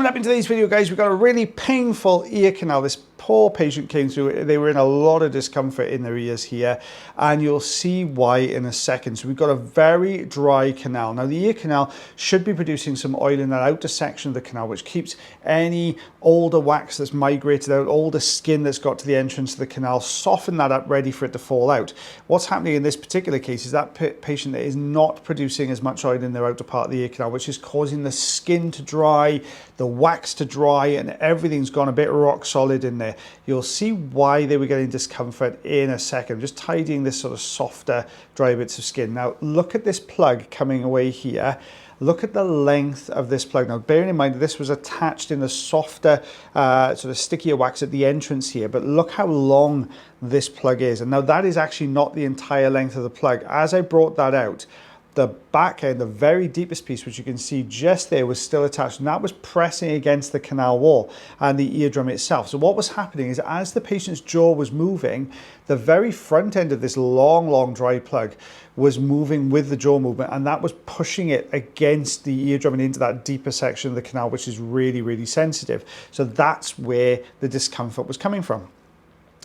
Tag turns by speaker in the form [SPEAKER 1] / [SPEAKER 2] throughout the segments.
[SPEAKER 1] Coming up in today's video, guys, we've got a really painful ear canal. This poor patient came through. They were in a lot of discomfort in their ears here, and you'll see why in a second. So we've got a very dry canal. Now, the ear canal should be producing some oil in that outer section of the canal, which keeps any older wax that's migrated out, older skin that's got to the entrance of the canal, soften that up, ready for it to fall out. What's happening in this particular case is that patient is not producing as much oil in their outer part of the ear canal, which is causing the skin to dry, the wax to dry, and everything's gone a bit rock solid in there. You'll see why they were getting discomfort in a second. Just tidying this sort of softer, dry bits of skin. Now, look at this plug coming away here. Look at the length of this plug. Now, bearing in mind, this was attached in the softer, sort of stickier wax at the entrance here, but look how long this plug is. And now that is actually not the entire length of the plug. As I brought that out, the back end, the very deepest piece, which you can see just there, was still attached, and that was pressing against the canal wall and the eardrum itself. So what was happening is, as the patient's jaw was moving, the very front end of this long dry plug was moving with the jaw movement, and that was pushing it against the eardrum and into that deeper section of the canal, which is really sensitive. So that's where the discomfort was coming from.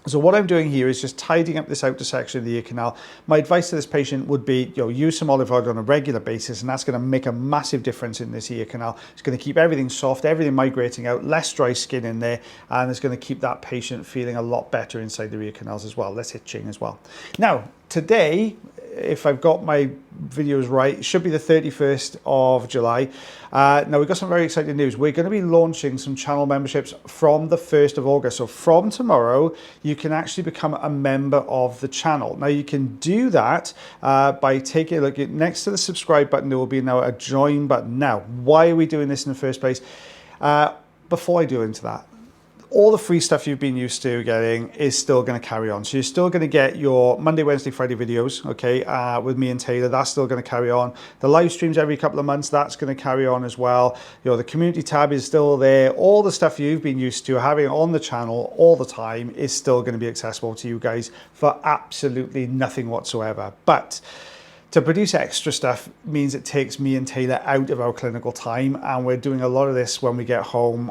[SPEAKER 1] So what I'm doing here is just tidying up this outer section of the ear canal. My advice to this patient would be, use some olive oil on a regular basis, and that's going to make a massive difference in this ear canal. It's going to keep everything soft, everything migrating out, less dry skin in there, and it's going to keep that patient feeling a lot better inside their ear canals as well, less itching as well. Now, today, if I've got my videos right, it should be the 31st of July. Now, we've got some very exciting news. We're going to be launching some channel memberships from the 1st of August. So from tomorrow, you can actually become a member of the channel. Now, you can do that by taking a look at next to the subscribe button. There will be now a join button. Now, why are we doing this in the first place? Before I do into that, all the free stuff you've been used to getting is still going to carry on. So you're still going to get your Monday, Wednesday, Friday videos, okay, with me and Taylor. That's still going to carry on. The live streams every couple of months, that's going to carry on as well. The community tab is still there. All the stuff you've been used to having on the channel all the time is still going to be accessible to you guys for absolutely nothing whatsoever. But to produce extra stuff means it takes me and Taylor out of our clinical time, and we're doing a lot of this when we get home,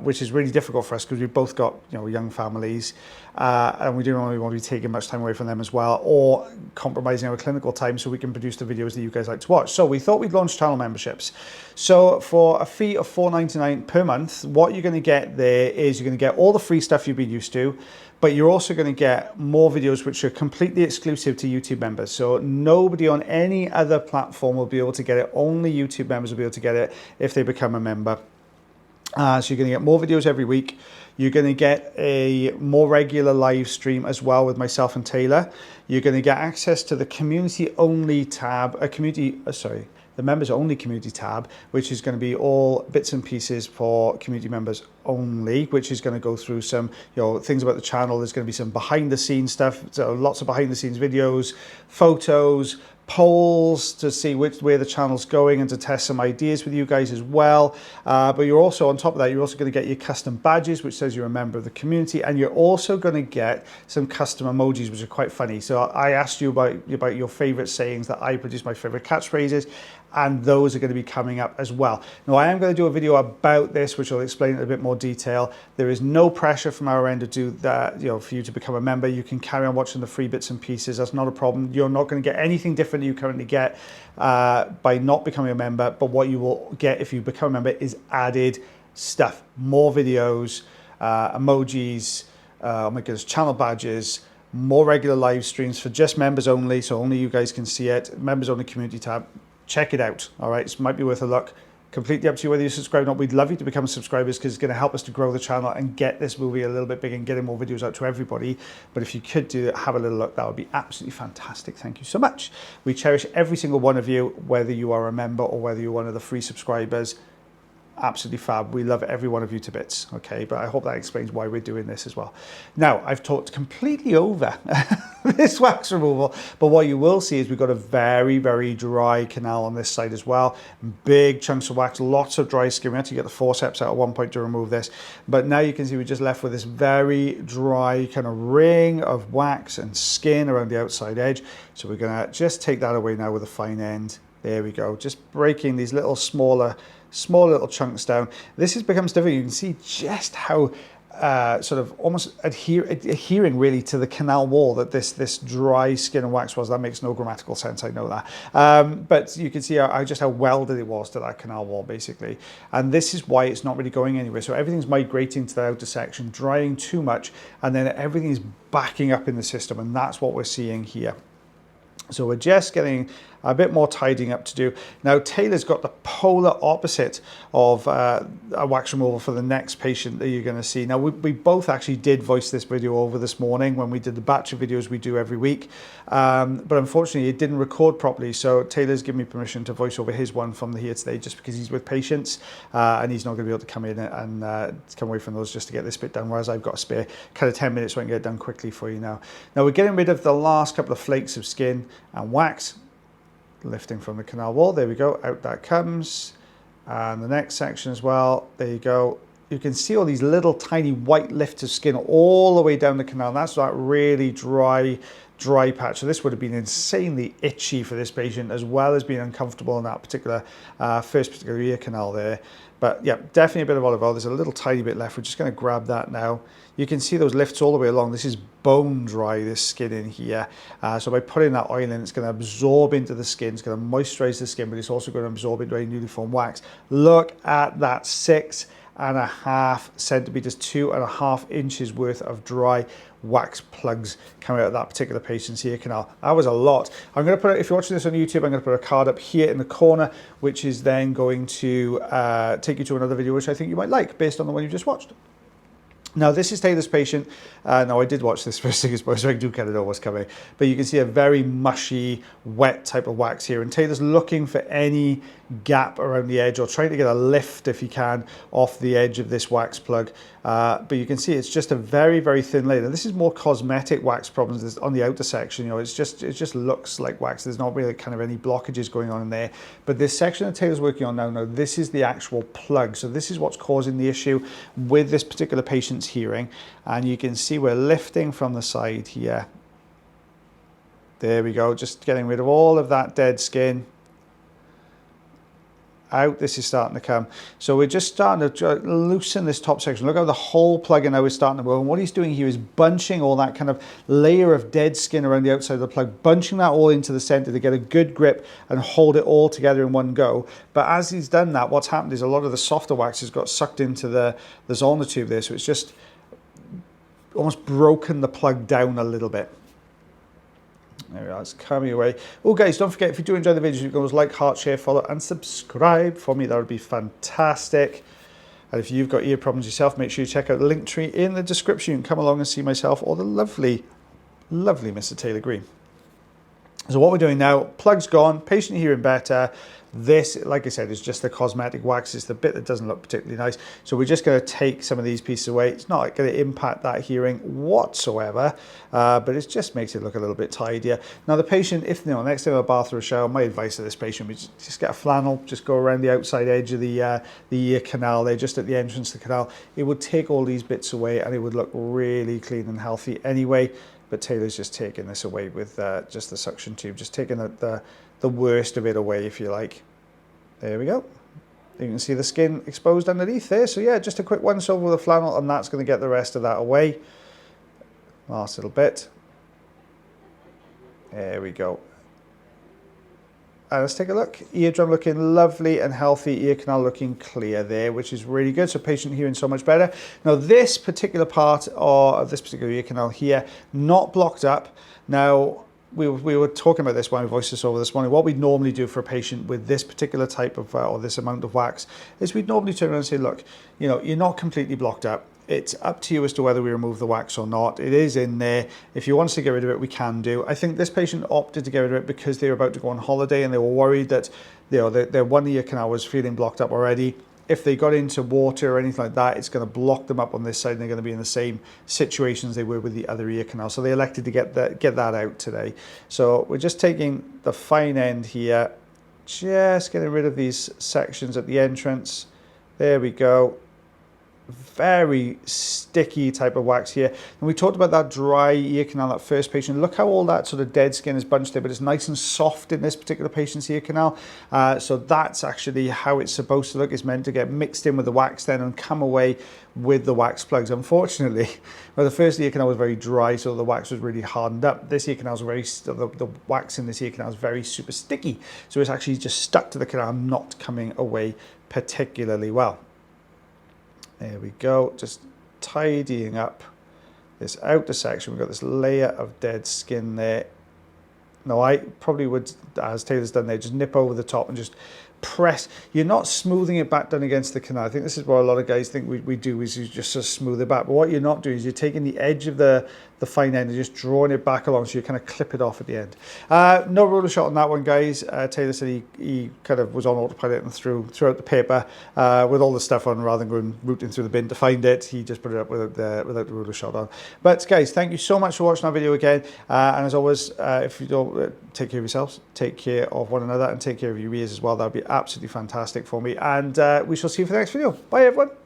[SPEAKER 1] which is really difficult for us because we've both got young families, and we don't really want to be taking much time away from them as well, or compromising our clinical time so we can produce the videos that you guys like to watch. So we thought we'd launch channel memberships. So for a fee of $4.99 per month, what you're going to get there is you're going to get all the free stuff you've been used to, but you're also going to get more videos which are completely exclusive to YouTube members. So nobody on any other platform will be able to get it. Only YouTube members will be able to get it if they become a member. So you're going to get more videos every week. You're going to get a more regular live stream as well with myself and Taylor. You're going to get access to the community only tab, the members only community tab, which is going to be all bits and pieces for community members only, which is going to go through some things about the channel. There's going to be some behind the scenes stuff, so lots of behind the scenes videos, photos, polls to see where the channel's going and to test some ideas with you guys as well. But you're also, on top of that, you're also going to get your custom badges, which says you're a member of the community, and you're also going to get some custom emojis, which are quite funny. So I asked you about your favorite sayings that I produce, my favorite catchphrases, and those are going to be coming up as well. Now, I am going to do a video about this, which will explain it in a bit more detail. There is no pressure from our end to do that, for you to become a member. You can carry on watching the free bits and pieces. That's not a problem. You're not going to get anything different than you currently get by not becoming a member, but what you will get if you become a member is added stuff, more videos, emojis, oh my goodness, channel badges, more regular live streams for just members only, so only you guys can see it, members only community tab. Check it out, all right? It might be worth a look. Completely up to you whether you subscribe or not. We'd love you to become subscribers because it's going to help us to grow the channel and get this movie a little bit bigger and getting more videos out to everybody. But if you could do it, have a little look, that would be absolutely fantastic. Thank you so much. We cherish every single one of you, whether you are a member or whether you're one of the free subscribers. Absolutely fab. We love every one of you to bits, okay? But I hope that explains why we're doing this as well. Now, I've talked completely over this wax removal, but what you will see is we've got a very dry canal on this side as well. Big chunks of wax, lots of dry skin. We had to get the forceps out at one point to remove this, but now you can see we're just left with this very dry kind of ring of wax and skin around the outside edge. So we're gonna just take that away now with a fine end. There we go, just breaking these little smaller small little chunks down. This becomes difficult. You can see just how sort of almost adhering really to the canal wall that this dry skin and wax was. That makes no grammatical sense, I know that. But you can see just how welded it was to that canal wall, basically. And this is why it's not really going anywhere. So everything's migrating to the outer section, drying too much, and then everything is backing up in the system, and that's what we're seeing here. So we're just getting a bit more tidying up to do. Now, Taylor's got the polar opposite of a wax removal for the next patient that you're going to see. Now, we both actually did voice this video over this morning when we did the batch of videos we do every week. But unfortunately, it didn't record properly. So Taylor's given me permission to voice over his one from here today, just because he's with patients and he's not going to be able to come in and come away from those just to get this bit done, whereas I've got a spare kind of 10 minutes so I can get it done quickly for you now. Now, we're getting rid of the last couple of flakes of skin and wax. Lifting from the canal wall, there we go, out that comes. And the next section as well, there you go. You can see all these little tiny white lifts of skin all the way down the canal. That's that really dry patch. So this would have been insanely itchy for this patient, as well as being uncomfortable in that particular first particular ear canal there. But yeah, definitely a bit of olive oil. There's a little tiny bit left. We're just going to grab that now. You can see those lifts all the way along. This is bone dry, this skin in here. So by putting that oil in, it's going to absorb into the skin. It's going to moisturize the skin, but it's also going to absorb into any newly formed wax. Look at that 6.5 centimeters, 2.5 inches worth of dry wax plugs coming out of that particular patient's ear canal. That was a lot. I'm going to put, if you're watching this on YouTube, I'm going to put a card up here in the corner, which is then going to take you to another video, which I think you might like based on the one you just watched. Now, this is Taylor's patient. Now, I did watch this first thing, so I do kind of know what's coming. But you can see a very mushy, wet type of wax here. And Taylor's looking for any gap around the edge, or trying to get a lift, if he can, off the edge of this wax plug. But you can see it's just a very, very thin layer. Now, this is more cosmetic wax problems on the outer section. You know, it just looks like wax. There's not really kind of any blockages going on in there. But this section that Taylor's working on now, this is the actual plug. So this is what's causing the issue with this particular patient's hearing. And you can see we're lifting from the side here. There we go, just getting rid of all of that dead skin. Out, this is starting to come. So we're just starting to loosen this top section. Look how the whole plug now is starting to move. And what he's doing here is bunching all that kind of layer of dead skin around the outside of the plug, bunching that all into the center to get a good grip and hold it all together in one go. But as he's done that, what's happened is a lot of the softer wax has got sucked into the Zollner tube there. So it's just almost broken the plug down a little bit. There we are, it's coming away. Oh guys, don't forget, if you do enjoy the videos, you can always like, heart, share, follow and subscribe for me. That would be fantastic. And if you've got ear problems yourself, make sure you check out the link tree in the description. You can come along and see myself or the lovely, lovely Mr. Taylor Green. So what we're doing now, plug's gone, patient hearing better. This, like I said, is just the cosmetic wax. It's the bit that doesn't look particularly nice. So we're just going to take some of these pieces away. It's not going to impact that hearing whatsoever, but it just makes it look a little bit tidier. Now the patient, if you know, next time a bath or a shower, my advice to this patient would just get a flannel, just go around the outside edge of the ear canal there, just at the entrance to the canal. It would take all these bits away and it would look really clean and healthy anyway. But Taylor's just taking this away with just the suction tube, just taking the worst of it away, if you like. There we go. You can see the skin exposed underneath there. So yeah, just a quick once over with a flannel and that's going to get the rest of that away. Last little bit. There we go. And let's take a look. Eardrum looking lovely and healthy. Ear canal looking clear there, which is really good. So patient hearing so much better. Now this particular part of this particular ear canal here, not blocked up. Now, we were talking about this when we voiced this over this morning. What we'd normally do for a patient with this particular type of, or this amount of wax, is we'd normally turn around and say, look, you know, you're not completely blocked up. It's up to you as to whether we remove the wax or not. It is in there. If you want us to get rid of it, we can do. I think this patient opted to get rid of it because they were about to go on holiday and they were worried that, you know, their one ear canal was feeling blocked up already. If they got into water or anything like that, it's going to block them up on this side and they're going to be in the same situations they were with the other ear canal. So they elected to get that out today. So we're just taking the fine end here, just getting rid of these sections at the entrance. There we go. very sticky type of wax here. And we talked about that dry ear canal, that first patient. Look how all that sort of dead skin is bunched there, but it's nice and soft in this particular patient's ear canal. So that's actually how it's supposed to look. It's meant to get mixed in with the wax then and come away with the wax plugs. Unfortunately, well, the first ear canal was very dry, so the wax was really hardened up. This ear canal is very, the wax in this ear canal is very super sticky. So it's actually just stuck to the canal, not coming away particularly well. There we go, just tidying up this outer section. We've got this layer of dead skin there. Now I probably would, as Taylor's done there, just nip over the top and just press. You're not smoothing it back down against the canal. I think this is what a lot of guys think we do, is you just sort of smooth it back. But what you're not doing is you're taking the edge of the fine end and just drawing it back along, so you kind of clip it off at the end. No roller shot on that one, guys. Taylor said he kind of was on autopilot and threw out the paper with all the stuff on, rather than going rooting through the bin to find it. He just put it up without the roller shot on. But guys, thank you so much for watching our video again. And as always, if you don't take care of yourselves, take care of one another, and take care of your ears as well. That would be absolutely fantastic for me. And we shall see you for the next video. Bye, everyone.